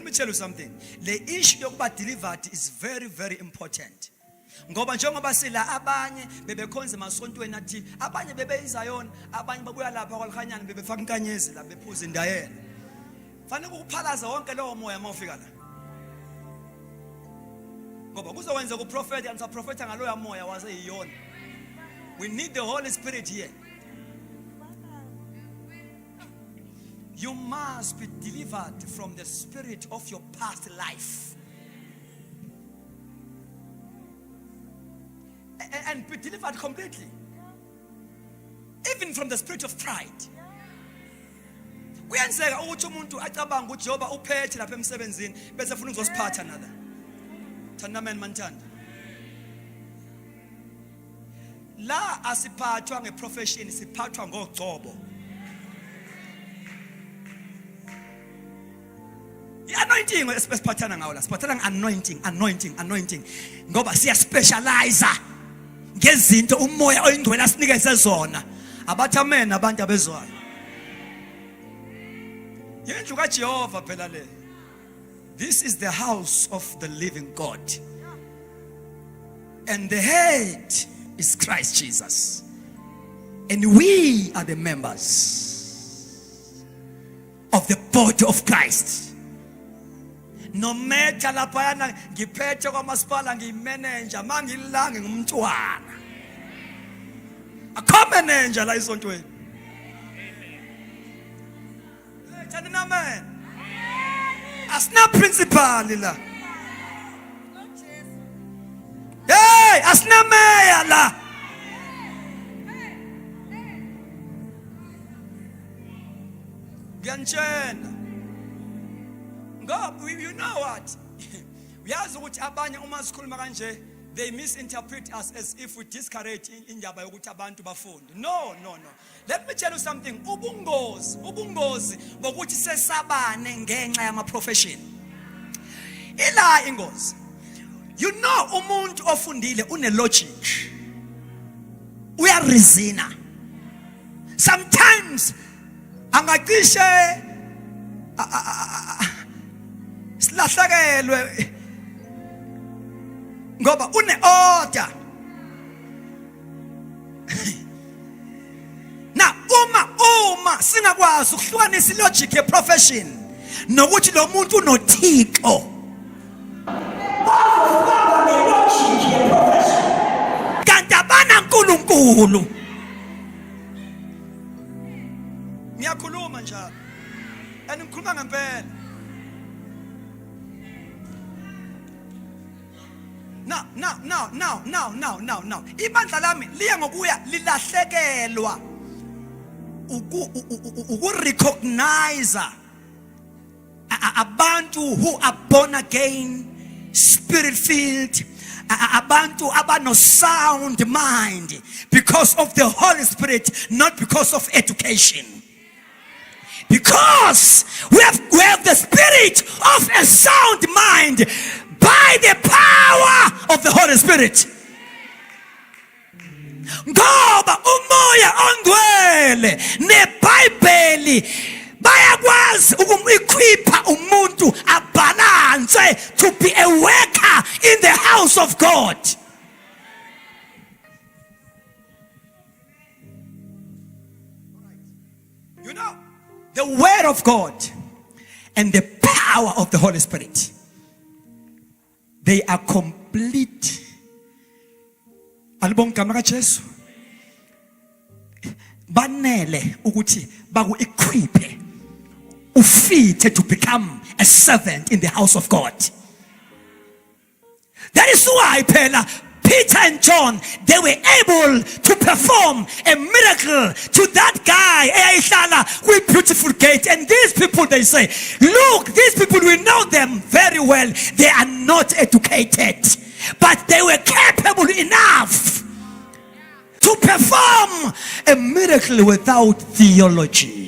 me tell you something. The issue yokuba delivered is very, very important. Ngoba njengoba sila abanye bebekhonza emasontweni athi abanye bebeyizayona abanye babuya lapha kwalikhanyana bebefaka inkanyezi la bephuza indayela. Fanele ukuphalaza wonke lowo moya mawufika la. Ngoba kuzokwenza ukuprofeti and saprofeta ngaloya moya waze yiyona. We need the Holy Spirit here. You must be delivered from the spirit of your past life. And be delivered completely. Even from the spirit of pride. Kuyenzeka ukuthi umuntu acabanga ukuthi Jehova uphethe lapha emsebenzini bese ufuna ukuzosiphatha nala. Thanda manthanda. La asiphathwa ngeprofession siphathwa ngogcobo. Anointing esiphathana ngawo la siphathana anointing ngoba siya specialize ngezinto umoya oyingcwele asinikeze zona abathi amen abantu abezwayo yendlu kaJehova phela le. This is the house of the living God and the head is Christ Jesus and we are the members of the body of Christ. No matter lapayana ngiphethe kwamasipala ngimanager mangilange ngumntwana akho manager la isontweni amen amen asina principal la hey asina mayor la ngiyanitshela. God, you know what? Uyazi ukuthi abanye uma sikhuluma kanje they misinterpret us as if we discourage indaba yokuthi abantu bafunde. No. Let me tell you something. Ubungozi bokuthi sesabane ngenxa yama profession. Ila ingozi. You know umuntu ofundile une logic. Uyareasona. Sometimes angacishe silahlekelwe ngoba une order. Na uma singakwazi ukuhlukanisa ilogic ye profession nokuthi lo muntu unothixo bazofaka nelogic ye profession kanti abana uNkulunkulu. Ngiyakhuluma njalo and ngikhuluma ngempela. Now. Ibandla lami liya ngokuya lilahlekelwa recognize abantu who are born again, spirit filled, abantu abano sound mind because of the Holy Spirit, not because of education. Because we have the spirit of a sound mind by the power of the Holy Spirit. Ngoba umoya ongcwele neBhayibheli bayakwazi ukumequipha umuntu abalance to be a worker in the house of God. You know, the word of God and the power of the Holy Spirit, they are complete. Alibonga kamaka Jesu. Banele ukuthi baku equipe ufite to become a servant in the house of God. That is why Peter and John, they were able to perform a miracle to that guy with beautiful gate. And these people, they say, look, these people, we know them very well. They are not educated, but they were capable enough to perform a miracle without theology.